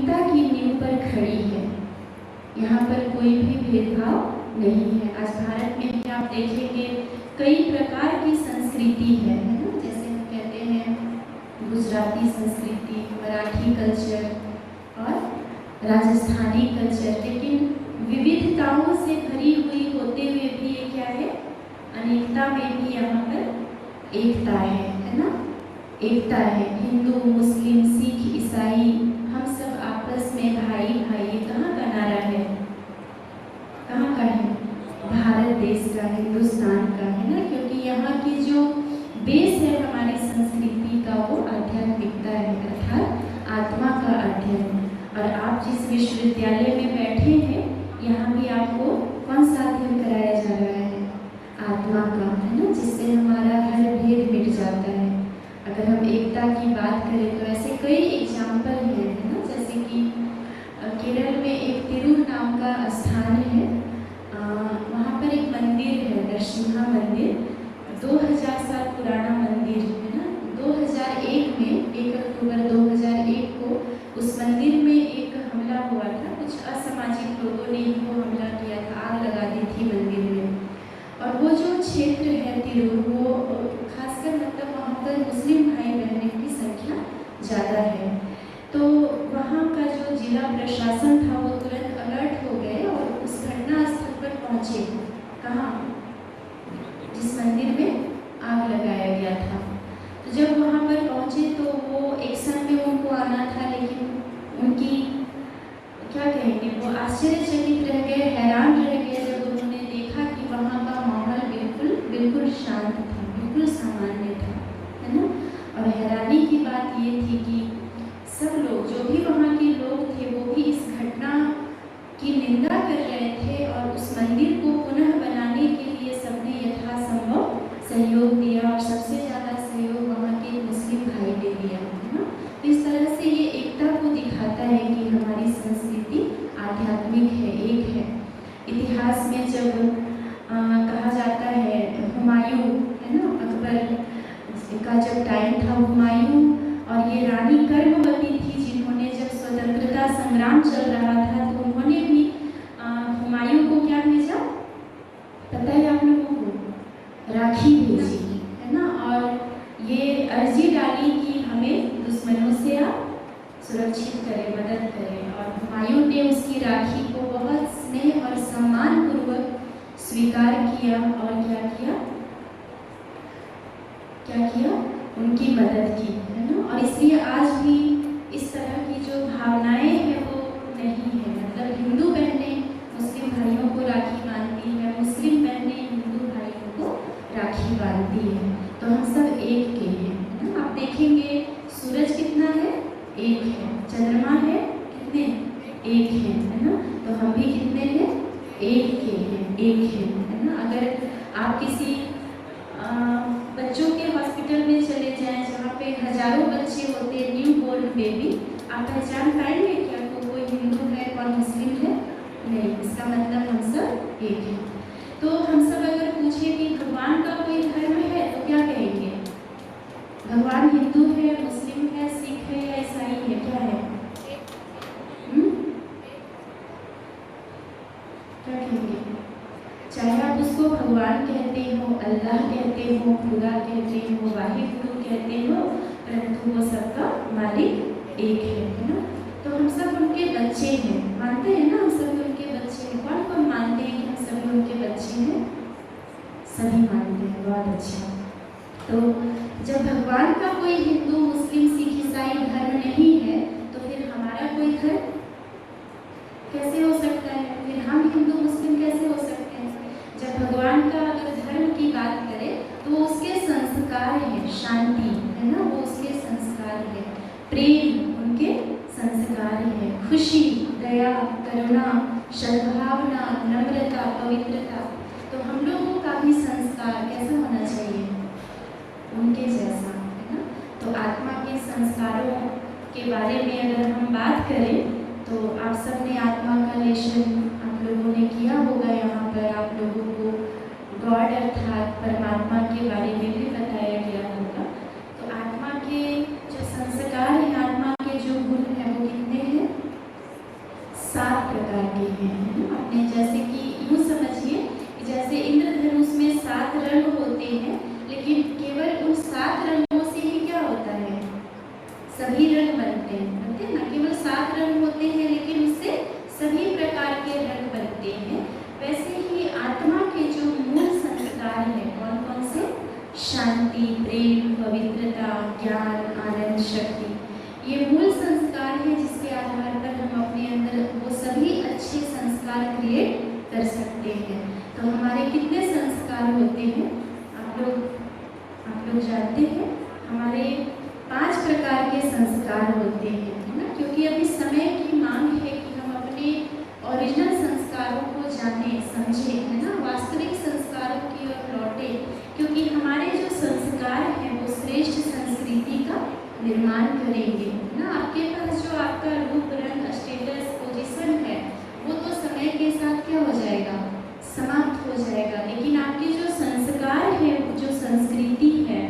आत्मिकता की नींव पर खड़ी है। यहाँ पर कोई भी भेदभाव नहीं है। आज भारत में भी आप देखेंगे कई प्रकार की संस्कृति है ना, जैसे हम कहते हैं गुजराती संस्कृति, मराठी कल्चर और राजस्थानी कल्चर, लेकिन विविधताओं से भरी हुई होते हुए भी ये क्या है, अनेकता में भी यहाँ पर एकता है ना, एकता है। हिंदू, मुस्लिम, सिख, ईसाई, हम सब आपस में भाई भाई। ये कहाँ का नारा है, कहाँ का है, भारत देश का, हिंदुस्तान का है ना, क्योंकि यहाँ की जो बेस है हमारी संस्कृति का वो आध्यात्मिकता है, अर्थात आत्मा का अध्ययन। और आप जिस विश्वविद्यालय में बैठे हैं यहाँ भी आपको कौन सा अध्ययन कराया जा रहा है, आत्मा का, है ना, जिससे हमारा हर भेद मिट जाता है। अगर हम एकता की बात करें तो ऐसे कई एग्जाम्पल हैं, है ना, जैसे कि केरल में एक तिरुर नाम का स्थान है, वहाँ पर एक मंदिर है, नरसिम्हा मंदिर, 2000 साल पुराना मंदिर है ना। 2001 में 1 अक्टूबर 2001 को उस मंदिर में एक हमला हुआ था, कुछ असामाजिक लोगों ने ही वो हमला किया था, आग लगा दी थी मंदिर में। और वो जो क्षेत्र है तिरुर, वो खासकर मतलब वहाँ पर मुस्लिम भाई बहनों की संख्या ज़्यादा है। तो वहाँ का जो जिला प्रशासन था वो तुरंत अलर्ट हो गए और उस घटना स्थल पर पहुँचे, कहाँ, जिस मंदिर में आग लगाया गया था। तो जब वहाँ पर पहुँचे तो वो एक्शन में उनको आना था, लेकिन उनकी क्या कहेंगे, वो आश्चर्यचकित रह गए, हैरान रह गए जब उन्होंने देखा कि वहाँ का माहौल बिल्कुल शांत था, बिल्कुल सामान्य था, है ना। और हैरानी की बात ये थी कि सब लोग, जो भी वहाँ के लोग थे, वो भी इस घटना की निंदा कर रहे थे और उस मंदिर को पुनः बनाने के लिए सबने यथासंभव सहयोग दिया और सबसे ज़्यादा सहयोग वहाँ के मुस्लिम भाई ने दिया, है ना। तो इस तरह से ये एकता को दिखाता है कि हमारी संस्कृति आध्यात्मिक है, एक है। इतिहास में जब कहा जाता है हुमायूं, है ना, अकबर का जब टाइम था, हुमायूं और ये रानी कर्मवती थी, जिन्होंने जब स्वतंत्रता संग्राम चल रहा था तो उन्होंने भी हुमायूं को क्या भेजा, पता है आप लोगों को, राखी भेजी, है ना, और ये अर्जी डाली कि हमें दुश्मनों से आप सुरक्षित करें, मदद करें। और हुमायूं ने उसकी राखी को बहुत स्नेह और सम्मान पूर्वक स्वीकार किया और क्या किया, उनकी मदद की, है ना। और इसलिए आज भी इस तरह की जो भावनाएं हैं वो नहीं है, मतलब हिंदू बहनें मुस्लिम भाइयों को राखी बांधती है, मुस्लिम बहनें हिंदू भाइयों को राखी बांधती है, तो हम सब एक के हैं, है ना। आप देखेंगे सूरज कितना है, एक है, चंद्रमा है कितने, एक है ना, तो हम भी कितने हैं, एक के हैं, एक है ना। अगर आप किसी बच्चों के हॉस्पिटल में चले जाएं जहाँ पे हजारों बच्चे होते हैं, न्यू बोर्न बेबी, आप पहचान पाएंगे क्या तो कोई हिंदू है, कौन मुस्लिम है, नहीं। इसका मतलब हम सब एक हैं। तो हम सब अगर पूछे कि भगवान का कोई धर्म है तो क्या कहेंगे, भगवान हिंदू है, मुस्लिम है, सिख है या ईसाई है, क्या है, क्या कहेंगे, चाहे आप उसको भगवान कहते हो, अल्लाह कहते हो, खुदा कहते हो, वाहिगुरु कहते हो, परंतु वो सबका मालिक एक है ना। तो हम सब उनके बच्चे हैं, मानते हैं ना, हम सब उनके बच्चे हैं। कौन कौन मानते हैं कि हम सभी उनके बच्चे हैं, सभी मानते हैं, बहुत अच्छा। तो जब भगवान का कोई हिंदू, मुस्लिम, सिख, ईसाई धर्म नहीं है तो फिर हमारा कोई धर्म कैसे हो सकता है, फिर हम हिंदू मुस्लिम कैसे हो सकते हैं। जब भगवान का अगर धर्म की बात करें तो वो उसके संस्कार है, शांति, है ना, वो उसके संस्कार है, प्रेम उनके संस्कार है, खुशी, दया, करुणा, सद्भावना, नम्रता, पवित्रता। तो हम लोगों का भी संस्कार कैसा होना चाहिए, उनके जैसा, है ना। तो आत्मा के संस्कारों के बारे में अगर हम बात करें तो आप सबने आत्मा का लेशन आप लोगों ने किया होगा। यहाँ पर आप लोगों को गॉड अर्थात परमात्मा के बारे में भी बताया गया होगा। तो आत्मा के जो संस्कार हैं, आत्मा के जो गुण हैं वो कितने हैं, होते हैं, लेकिन उससे सभी प्रकार के रंग बनते हैं। वैसे ही आत्मा के जो मूल संस्कार हैं, कौन कौन से? शांति, प्रेम, पवित्रता, ज्ञान, आनंद, शक्ति, ये मूल संस्कार हैं जिसके आधार पर हम अपने अंदर वो सभी अच्छे संस्कार क्रिएट कर सकते हैं। तो हमारे कितने संस्कार होते हैं आप लोग जानते हैं? हमारे 5 प्रकार के संस्कार होते हैं, है ना? क्योंकि अभी समय की मांग है कि हम अपने ओरिजिनल संस्कारों को जाने, समझे, है ना? वास्तविक संस्कारों की ओर लौटे, क्योंकि हमारे जो संस्कार हैं वो श्रेष्ठ संस्कृति का निर्माण करेंगे, है ना? आपके पास जो आपका रूप, रंग, स्टेटस, पोजीशन है वो तो समय के साथ क्या हो जाएगा? समाप्त हो जाएगा, लेकिन आपके जो संस्कार है, जो संस्कृति है,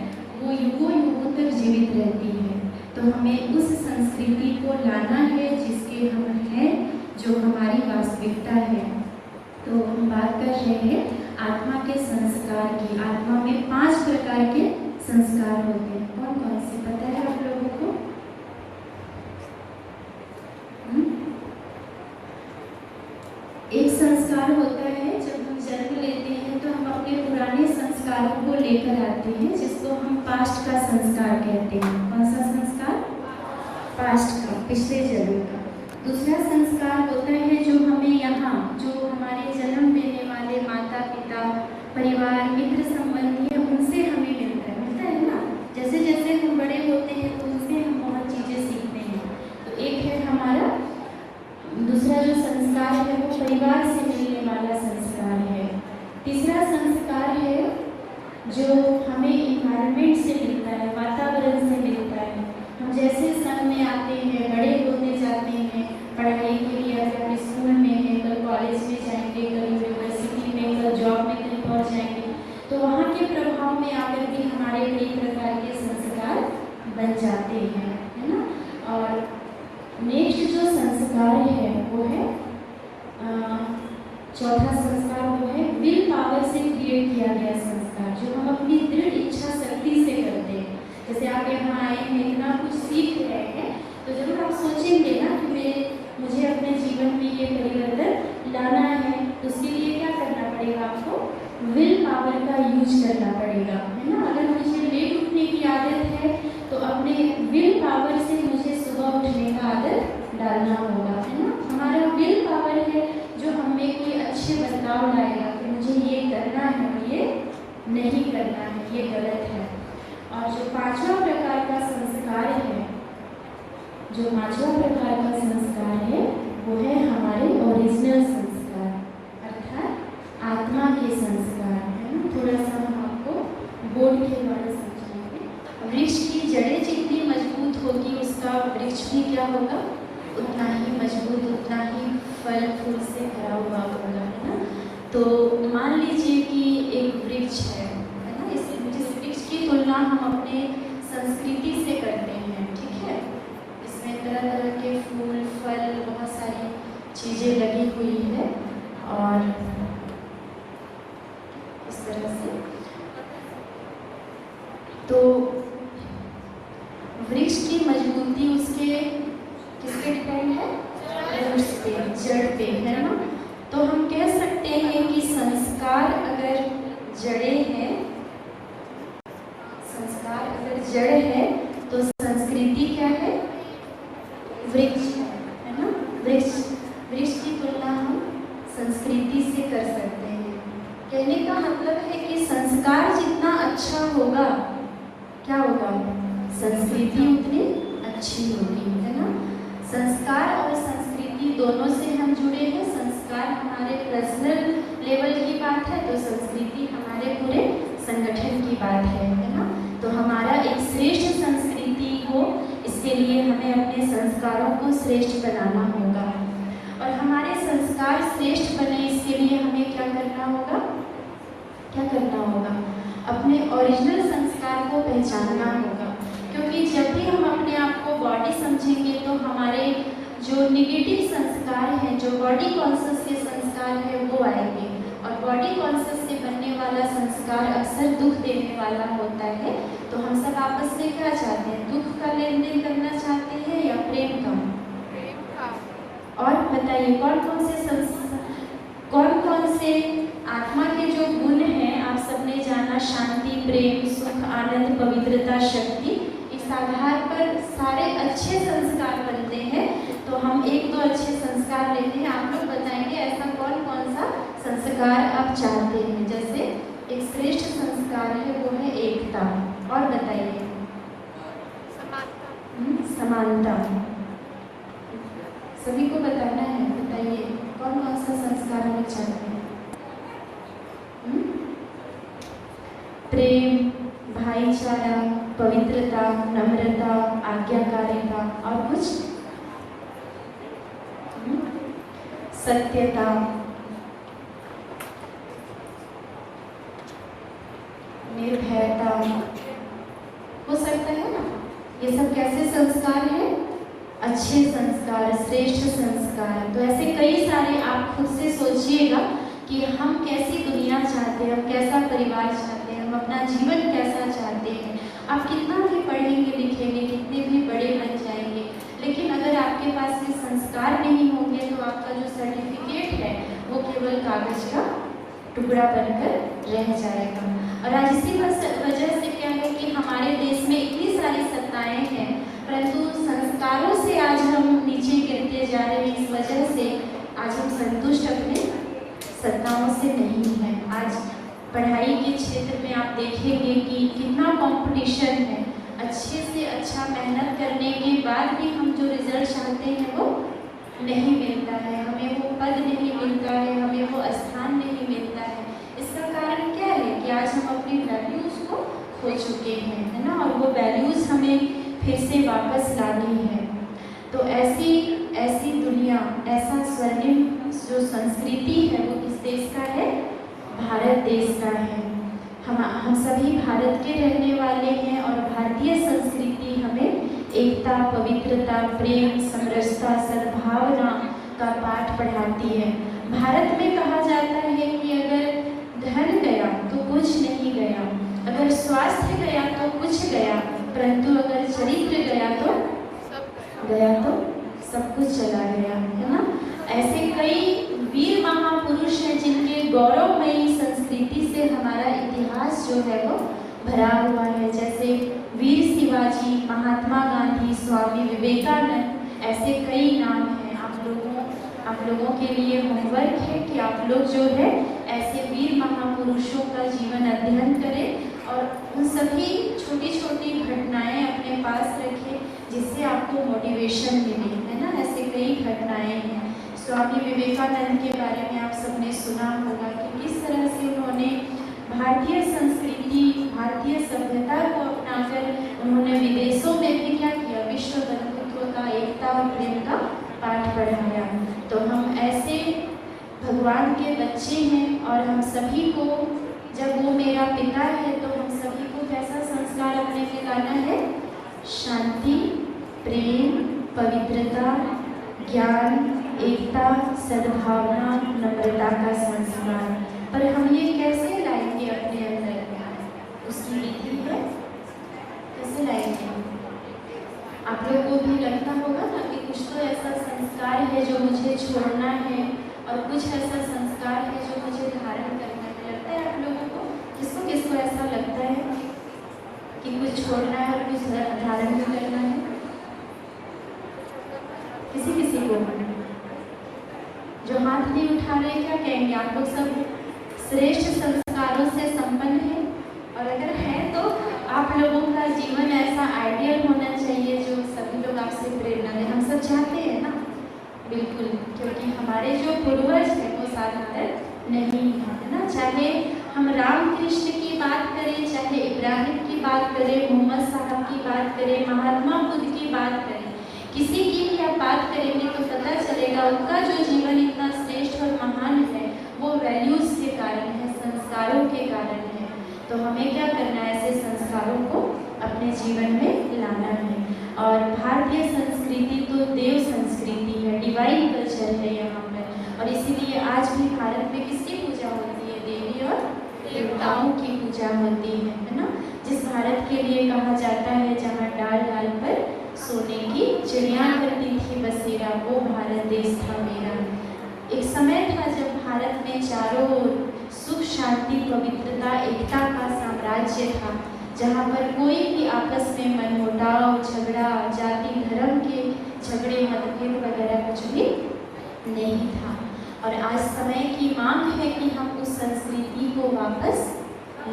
वो युगों युगों तक जीवित रहती है। तो हमें उस संस्कृति को लाना है जिसके हम हैं, जो हमारी वास्तविकता है। तो हम बात कर रहे हैं आत्मा के संस्कार की। आत्मा में 5 प्रकार के संस्कार होते हैं। कौन कौन से पता है आप लोगों को? एक संस्कार होता है जब हम जन्म लेते हैं तो हम अपने पुराने संस्कारों को लेकर आते हैं, जिसको हम पास्ट का संस्कार कहते हैं। कौन सा संस्कार? पास्ट का, पिछले जन्म का। दूसरा संस्कार होता है जो हमें यहाँ, जो हमारे जन्म देने वाले माता पिता, परिवार, मित्र, संबंधी है, उनसे हमें मिलता है ना? जैसे जैसे हम बड़े होते हैं तो उनसे हम बहुत चीज़ें सीखते हैं। तो एक है हमारा दूसरा जो संस्कार है वो परिवार से मिलने वाला संस्कार है। तीसरा संस्कार है जो हमें इन्वायरमेंट से मिलता है, वातावरण से मिलता है। हम जैसे संग में आते हैं, बड़े होते जाते हैं, पढ़ाई के लिए अगर स्कूल में है, कल कॉलेज में जाएंगे, कल यूनिवर्सिटी में, कल जॉब में कहीं पहुँच जाएंगे, तो वहाँ के प्रभाव में आकर भी हमारे कई प्रकार के संस्कार बन जाते हैं, है ना? और नेक्स्ट जो संस्कार है वो है चौथा संस्कार, वो है विल पावर से क्रिएट किया गया संस्कार, जो हम अपनी दृढ़ इच्छा शक्ति से करते हैं। जैसे आप यहाँ आए हैं, इतना कुछ सीख रहे हैं, तो जरूर आप सोचेंगे ना कि मुझे अपने जीवन में ये परिवर्तन लाना है, तो उसके लिए क्या करना पड़ेगा? आपको विल पावर का यूज करना पड़ेगा, है ना? अगर मुझे लेट उठने की आदत है तो अपने विल पावर से मुझे सुबह उठने का आदत डालना होगा, है ना? हमारा विल पावर है जो हमें कोई अच्छे बदलाव लाएगा कि मुझे ये करना है, ये नहीं करना है, ये गलत है। और जो 5वां प्रकार का संस्कार है, जो 5वां प्रकार का संस्कार है वो है हमारे ओरिजिनल संस्कार, अर्थात आत्मा के संस्कार, है ना? थोड़ा सा हम आपको बोर्ड के द्वारा समझाएंगे। वृक्ष की जड़ें जितनी मजबूत होगी उसका वृक्ष भी क्या होगा? उतना ही मजबूत, उतना ही फल फूल से भरा हुआ होगा, है ना? तो मान लीजिए कि एक वृक्ष है ना? जिस वृक्ष की तुलना हम अपने संस्कृति से करते हैं, ठीक है? इसमें तरह तरह के फूल, फल, बहुत सारी चीज़ें लगी हुई है और इस तरह से। तो वृक्ष की मजबूती उसके किसके डिपेंड है? रूट्स पे, जड़ पे, है ना? तो हम कह सकते हैं कि संस्कार अगर जड़ें हैं, संस्कार अगर जड़ है तो संस्कृति क्या है? वृक्ष है ना? वृक्ष की तुलना हम संस्कृति से कर सकते हैं। कहने का मतलब है कि संस्कार जितना अच्छा होगा, क्या होगा? संस्कृति उतनी अच्छी होगी, है ना? संस्कार और संस्कृति दोनों से हम जुड़े हैं। संस्कार हमारे पर्सनल लेवल की बात है तो संस्कृति हमारे पूरे संगठन की बात है ना? तो हमारा एक श्रेष्ठ संस्कृति हो, इसके लिए हमें अपने संस्कारों को श्रेष्ठ बनाना होगा। और हमारे संस्कार श्रेष्ठ बने इसके लिए हमें क्या करना होगा? क्या करना होगा? अपने ओरिजिनल संस्कार को पहचानना होगा, क्योंकि जब भी हम अपने आप को बॉडी समझेंगे तो हमारे जो निगेटिव संस्कार हैं, जो बॉडी कॉन्शियस के संस्कार हैं वो आएंगे। और बॉडी कॉन्शियस से बनने वाला संस्कार अक्सर दुख देने वाला होता है। तो हम सब आपस में क्या चाहते हैं? दुख का लेन देन करना चाहते हैं या प्रेम का? बताइए कौन कौन से आत्मा के जो गुण हैं आप सबने जाना, शांति, प्रेम, सुख, आनंद, पवित्रता, शक्ति। इस आधार पर सारे अच्छे संस्कार बनते हैं। तो हम एक दो अच्छे संस्कार लेते हैं, आप लोग बताएंगे ऐसा कौन कौन सा संस्कार आप चाहते हैं। जैसे एक श्रेष्ठ संस्कार है वो है एकता, और बताइए समानता। सभी को बताना है, बताइए कौन कौन सा संस्कार हम चाहते हैं। प्रेम, भाईचारा, पवित्रता, नम्रता, आज्ञाकारिता, और कुछ सत्यता, निर्भयता, हो सकता है ना। ये सब कैसे संस्कार हैं? अच्छे संस्कार, श्रेष्ठ संस्कार। तो ऐसे कई सारे आप खुद से सोचिएगा कि हम कैसी दुनिया चाहते हैं, हम कैसा परिवार चाहते हैं, हम अपना जीवन कैसा चाहते हैं। आप कितना भी पढ़ेंगे लिखेंगे, कितने भी बड़े बन जाएंगे, लेकिन अगर आपके पास ये संस्कार नहीं होंगे तो आपका जो सर्टिफिकेट है वो केवल कागज का टुकड़ा बनकर रह जाएगा। और आज इसी वजह से क्या है कि हमारे देश में इतनी सारी सत्ताएं हैं, परंतु संस्कारों से आज हम नीचे गिरते जा रहे हैं। इस वजह से आज हम संतुष्ट अपने सत्ताओं से नहीं हैं। आज पढ़ाई के क्षेत्र में आप देखेंगे कि कितना कंपटीशन है। अच्छे से अच्छा मेहनत करने के बाद भी हम जो रिजल्ट चाहते हैं वो नहीं मिलता है, हमें वो पद नहीं मिलता है, हमें वो स्थान नहीं मिलता है। इसका कारण क्या है कि आज हम अपनी वैल्यूज़ को खो चुके हैं, है ना। और वो वैल्यूज़ हमें फिर से वापस लानी है। तो ऐसी दुनिया, ऐसा स्वर्णिम जो संस्कृति है वो किस देश का है? भारत देश का है। हम सभी भारत के रहने वाले हैं और भारतीय संस्कृति हमें एकता, पवित्रता, प्रेम, समरसता, सद्भावना का पाठ पढ़ाती है। भारत में कहा जाता है कि अगर धन गया तो कुछ नहीं गया, अगर स्वास्थ्य गया तो कुछ गया, परंतु अगर चरित्र गया तो सब कुछ चला गया, है ना। ऐसे कई वीर महापुरुष हैं जिनके गौरवमयी संस्कृति से हमारा इतिहास जो है वो भरा हुआ है। जैसे वीर शिवाजी, महात्मा गांधी, स्वामी विवेकानंद, ऐसे कई नाम हैं। आप लोगों के लिए होमवर्क है कि आप लोग जो है ऐसे वीर महापुरुषों का जीवन अध्ययन करें और उन सभी छोटी छोटी घटनाएं अपने पास रखें जिससे आपको मोटिवेशन मिले, है ना। ऐसे कई घटनाएं हैं। स्वामी विवेकानंद के बारे में आप सबने सुना होगा कि किस तरह से उन्होंने भारतीय संस्कृति, भारतीय सभ्यता को अपनाकर उन्होंने विदेशों में भी क्या किया? विश्व बंधुत्व का, एकता और प्रेम का पाठ पढ़ाया। तो हम ऐसे भगवान के बच्चे हैं और हम सभी को, जब वो मेरा पिता है तो हम सभी को कैसा संस्कार अपने में लाना है? शांति, प्रेम, पवित्रता, ज्ञान, एकता, सद्भावना, नम्रता का संस्कार। पर हम ये कैसे लाएंगे अपने अंदर? उसकी विधि है, कैसे लाएंगे? आप लोग को भी लगता होगा ना कि कुछ तो ऐसा संस्कार है जो मुझे छोड़ना है और कुछ ऐसा संस्कार है जो मुझे धारण करना है। लगता है आप लोगों को? किसको किसको ऐसा लगता है कि कुछ छोड़ना है और कुछ धारण भी करना है? किसी को जो हाथ नहीं उठा रहे, क्या कहेंगे? आप लोग सब श्रेष्ठ संस्कारों से संपन्न हैं, और अगर है तो आप लोगों का जीवन ऐसा आइडियल होना चाहिए जो सभी लोग आपसे प्रेरणा लें। हम सब चाहते हैं ना, बिल्कुल, क्योंकि हमारे जो पूर्वज हैं वो साधारण नहीं है ना। चाहे हम राम कृष्ण की बात करें, चाहे इब्राहिम की बात करें, मोहम्मद साहब की बात करें, महात्मा बुद्ध की बात करें, किसी की भी आप बात करेंगे तो पता चलेगा उनका जो जीवन इतना श्रेष्ठ और महान है वो वैल्यूज़ के कारण है, संस्कारों के कारण है। तो हमें क्या करना है? ऐसे संस्कारों को अपने जीवन में लाना है। और भारतीय संस्कृति तो देव संस्कृति है, डिवाइन कल्चर है यहाँ पर। और इसीलिए आज भी भारत में किसकी पूजा होती है? देवी और देवताओं की पूजा होती है ना। जिस भारत के लिए कहा जाता है जहाँ डाल डाल पर सोने की चिड़िया करती थी बसेरा, वो भारत देश था मेरा। शांति, पवित्रता, एकता का साम्राज्य था, जहाँ पर कोई भी आपस में मनमुटाव, झगड़ा, जाति धर्म के झगड़े, मतभेद वगैरह कुछ भी नहीं था। और आज समय की मांग है कि हम उस संस्कृति को वापस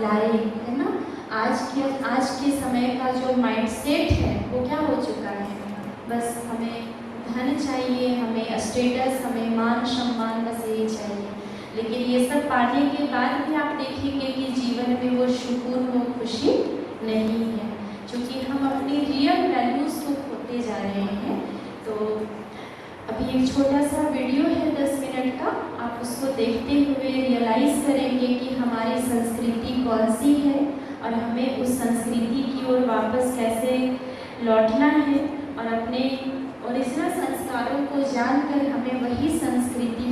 लाए, है ना। आज के समय का जो माइंडसेट है वो क्या हो चुका है, बस हमें धन चाहिए, हमें स्टेटस, हमें मान सम्मान, बस यही चाहिए। लेकिन ये सब पाने के बाद भी आप देखेंगे कि जीवन में वो सुकून, वो खुशी नहीं है, क्योंकि हम अपनी रियल वैल्यूज़ को खोते जा रहे हैं। तो अभी एक छोटा सा वीडियो है 10 मिनट का, आप उसको देखते हुए रियलाइज़ करेंगे कि हमारी संस्कृति कौन सी है और हमें उस संस्कृति की ओर वापस कैसे लौटना है, और अपने ओरिजिनल संस्कारों को जानकर हमें वही संस्कृति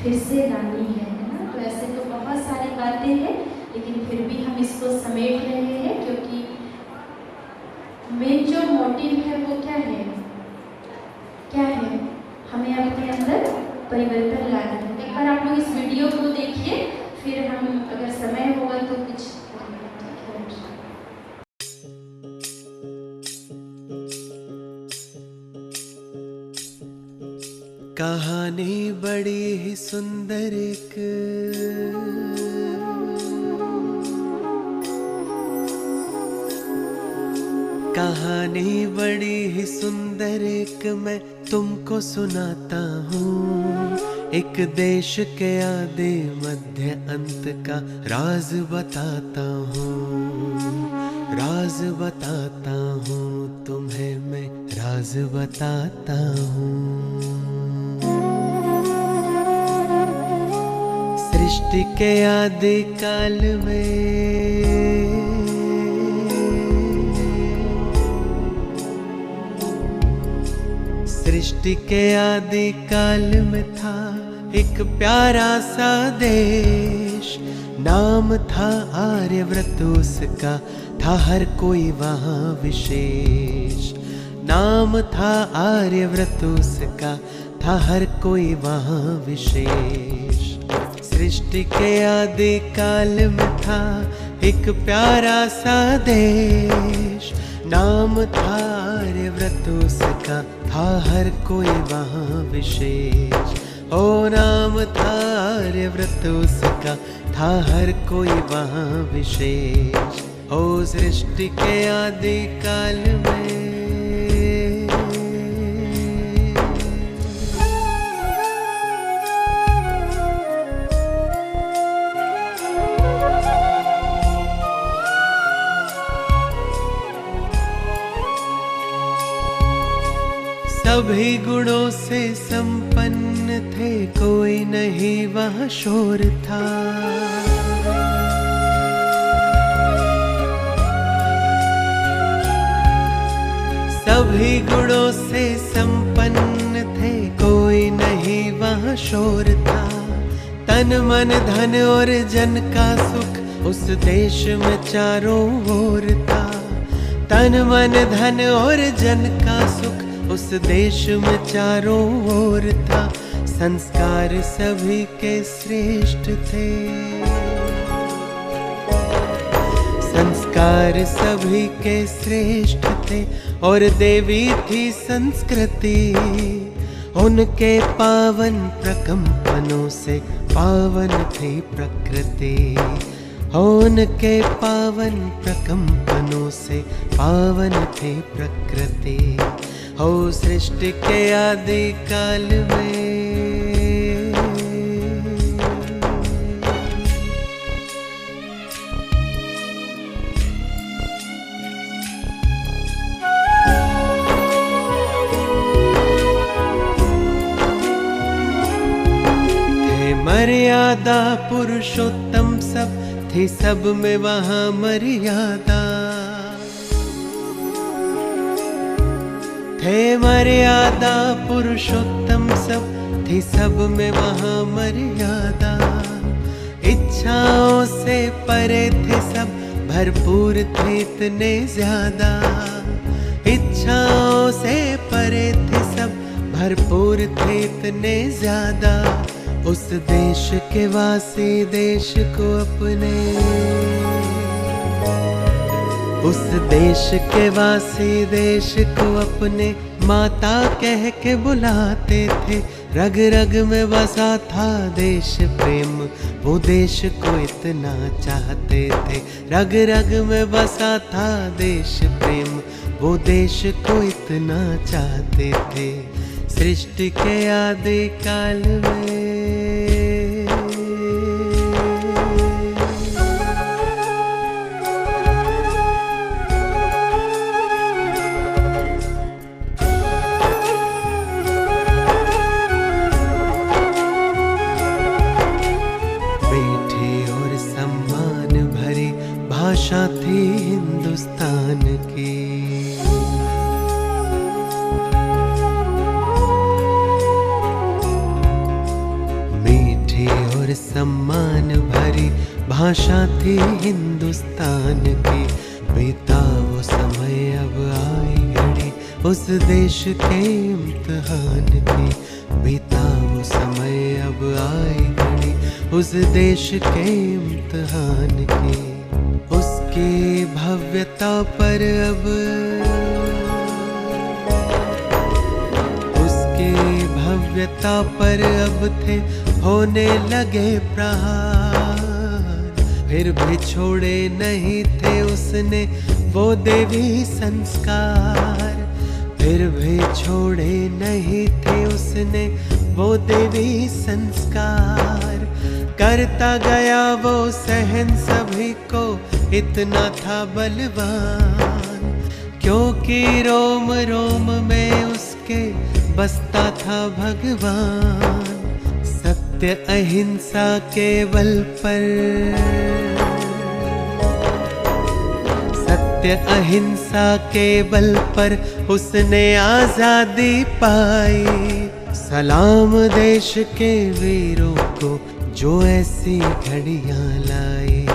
फिर से लानी है ना। तो ऐसे तो बहुत सारी बातें हैं, लेकिन फिर भी हम इसको समेट रहे हैं, क्योंकि मेन जो मोटिव है वो क्या है, हमें अपने अंदर परिवर्तन लाना है। एक बार आप लोग इस वीडियो को देखिए, फिर हम अगर समय होगा तो कुछ कहानी बड़ी ही सुंदर एक कहानी बड़ी ही सुंदर एक मैं तुमको सुनाता हूँ। एक देश के आदि मध्य अंत का राज बताता हूँ, राज बताता हूँ तुम्हें मैं, राज बताता हूँ। सृष्टि के आदि काल में सृष्टि के आदि काल में था एक प्यारा सा देश, नाम था आर्यव्रत उसका, था हर कोई वहाँ विशेष। नाम था आर्यव्रत उसका, था हर कोई वहाँ विशेष। सृष्टि के आदि काल में था एक प्यारा सा देश, नाम था आर्यव्रत उसका, था हर कोई वहाँ विशेष। ओ नाम था आर्यव्रत उसका, था हर कोई वहाँ विशेष। ओ सृष्टि के आदि काल में सभी गुणों से संपन्न थे, कोई नहीं वहाँ शोर था। सभी गुणों से संपन्न थे, कोई नहीं वहाँ शोर था। तन मन धन और जन का सुख उस देश में चारों ओर था। तन मन धन और जन का सुख उस देश में चारों ओर था। संस्कार सभी के श्रेष्ठ थे, संस्कार सभी के श्रेष्ठ थे, और देवी थी संस्कृति। उनके पावन प्रकंपनों से पावन थी प्रकृति। उनके पावन प्रकंपनों से पावन थी प्रकृति। हो सृष्टि के आदि काल में थे मर्यादा पुरुषोत्तम सब, थी सब में वहाँ मर्यादा। थे मर्यादा पुरुषोत्तम सब, थी सब में वहाँ मर्यादा। इच्छाओं से परे थे सब, भरपूर थे इतने ज्यादा। इच्छाओं से परे थे सब, भरपूर थे इतने ज्यादा। उस देश के वासी देश को अपने, उस देश के वासी देश को अपने माता कह के बुलाते थे। रग रग में बसा था देश प्रेम, वो देश को इतना चाहते थे। रग रग में बसा था देश प्रेम, वो देश को इतना चाहते थे। सृष्टि के आदि काल में भाषा थी हिंदुस्तान की। मीठी और सम्मान भरी भाषा थी हिंदुस्तान की। बीता वो समय अब आई घड़ी उस देश के इम्तिहान की। बीता वो समय अब आई घड़ी उस देश के इम्तिहान की। उसकी भव्यता पर अब, उसकी भव्यता पर अब थे होने लगे प्रहार। फिर भी छोड़े नहीं थे उसने वो देवी संस्कार। फिर भी छोड़े नहीं थे उसने वो देवी संस्कार। करता गया वो सहन सभी को, इतना था बलवान। क्योंकि रोम रोम में उसके बसता था भगवान। सत्य अहिंसा के बल पर, सत्य अहिंसा के बल पर उसने आजादी पाई। सलाम देश के वीरों को जो ऐसी घड़ियां लाई।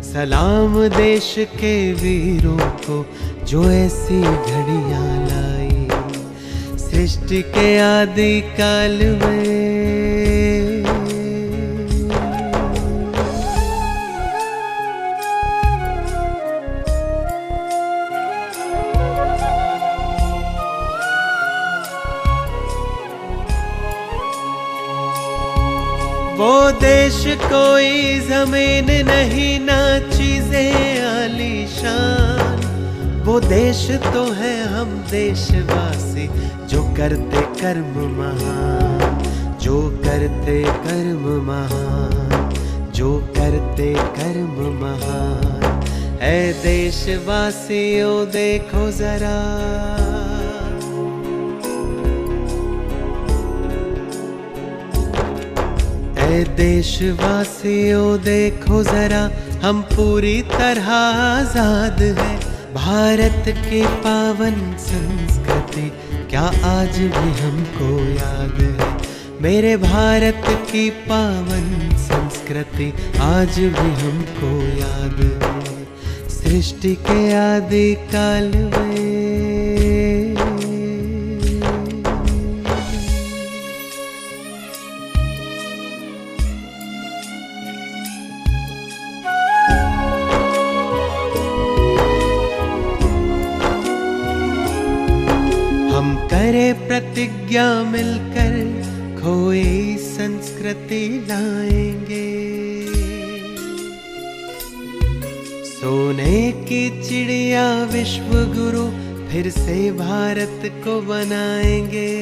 सलाम देश के वीरों को जो ऐसी घड़ियां लाई। सृष्टि के आदि काल में वो देश कोई जमीन नहीं ना चीजें आलीशान। वो देश तो है हम देशवासी जो करते कर्म महान। जो करते कर्म महान, जो करते कर्म महान। ऐ देशवासियों देखो जरा, ऐ देशवासियों देखो जरा, हम पूरी तरह आजाद हैं। भारत की पावन संस्कृति क्या आज भी हमको याद है। मेरे भारत की पावन संस्कृति आज भी हमको याद है। सृष्टि के आदि काल में हम करे प्रतिज्ञा मिलकर खोई संस्कृति लाएंगे। सोने की चिड़िया विश्व गुरु फिर से भारत को बनाएंगे।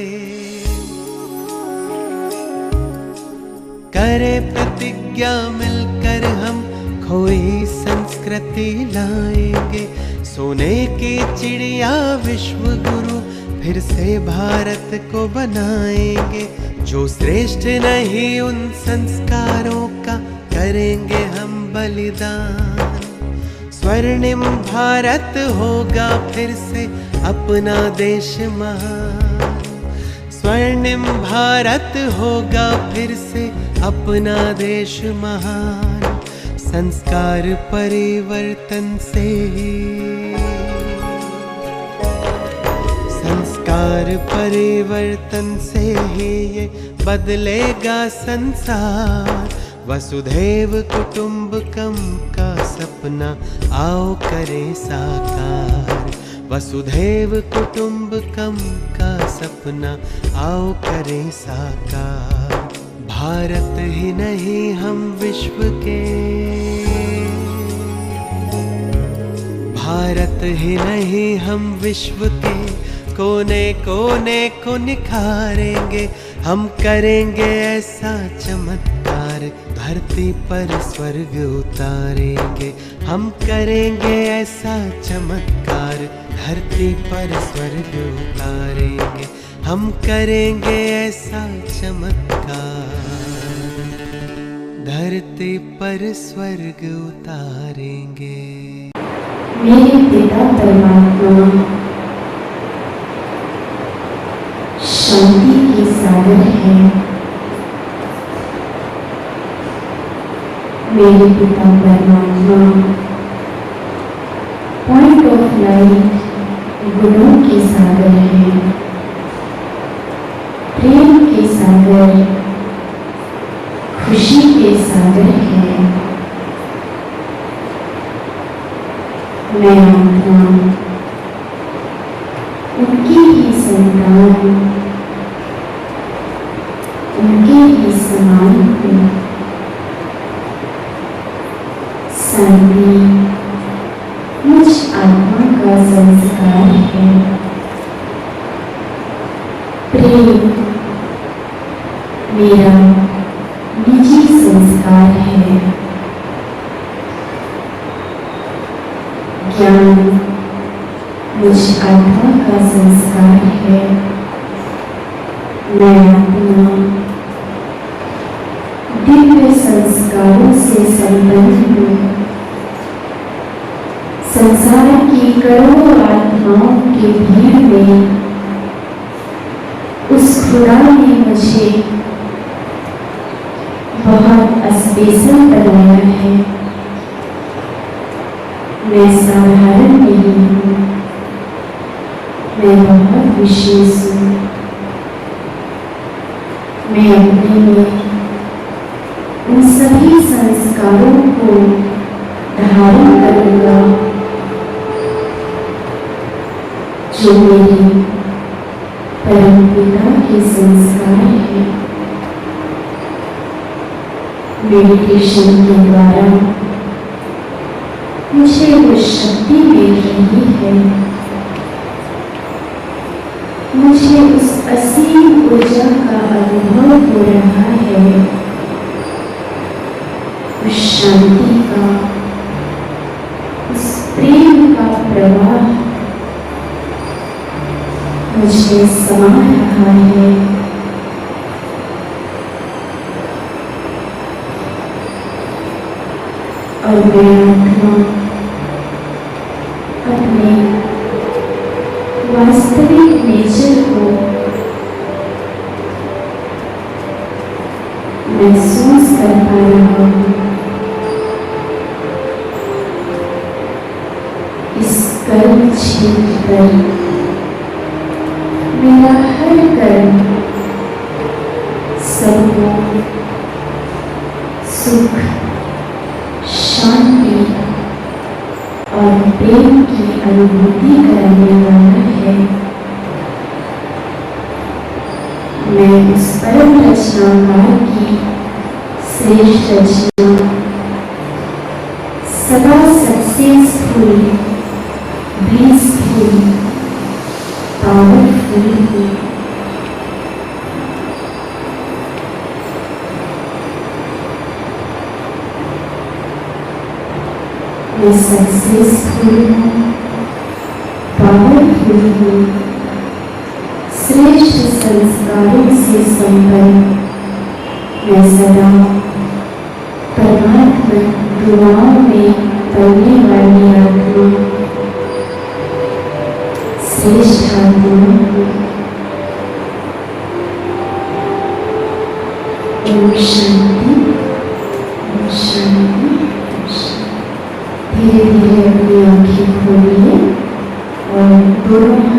करे प्रतिज्ञा मिलकर हम खोई संस्कृति लाएंगे। सोने की चिड़िया विश्व गुरु फिर से भारत को बनाएंगे। जो श्रेष्ठ नहीं उन संस्कारों का करेंगे हम बलिदान। स्वर्णिम भारत होगा फिर से अपना देश महान। स्वर्णिम भारत होगा फिर से अपना देश महान। संस्कार परिवर्तन से ही, संस्कार परिवर्तन से ही ये बदलेगा संसार। वसुधैव कुटुंबकम का सपना आओ करें साकार। वसुधैव कुटुंबकम का सपना आओ करें साकार। भारत ही नहीं हम विश्व के, भारत ही नहीं हम विश्व के कोने कोने को निखारेंगे। हम करेंगे ऐसा चमत्कार, धरती पर स्वर्ग उतारेंगे। हम करेंगे ऐसा चमत्कार, धरती पर स्वर्ग उतारेंगे। हम करेंगे ऐसा चमत्कार, धरती पर स्वर्ग उतारेंगे। मेरे पिता परमात्मा शांति के सागर है। मेरे पिता परमात्मा पॉइंट ऑफ लाइट गुणों के सागर है, प्रेम के सागर, खुशी के सागर है। मैं आत्मा उनकी ही संतान, उनके ही समान हूँ। शांति मुझ आत्मा का संस्कार है। प्रेम मेरा निजी संस्कार है। ज्ञान मुझ आत्मा का संस्कार है। मैं आत्मा दिव्य संस्कारों से संबंध हूँ। संसार की करोड़ों आत्माओं की भीड़ में उस खुदा ने मुझे बहुत स्पेशल बनाया है। मैं साधारण नहीं हूँ, मैं बहुत विशेष हूँ। मैं अपने में उन सभी संस्कारों को धारण करूँगा जो मेरे परम पिता के संस्कार हैं। मेडिटेशन के द्वारा मुझे वो शक्ति मिल रही है। मुझे उस असीम ऊर्जा का अनुभव हो रहा है, उस शांति का, उस प्रेम का प्रवाह मुझे समा रहा है। और मैं आत्मा अपने वास्तविक नेचर को महसूस कर पा रहा हूँ। इस कर्म क्षेत्र पर मेरा हर कर्म सबको सुख, शांति और प्रेम की अनुभूति कराने वाला है। मैं उस परम रचनाकार की श्रेष्ठ रचना सदा सक्सेसफुल, ब्लिसफुल, पावरफुल हूँ। मैं सक्सेसफुल हूँ, पावरफुल हूँ, श्रेष्ठ संस्कारों से संपन्न। मैं सदा परमात्मा दुआओं में पलने वाली आत्मा, श्रेष्ठ आत्मा हूँ। ओम शांति, ओम शांति। धीरे धीरे अपनी आंखें खोलिए और दोनों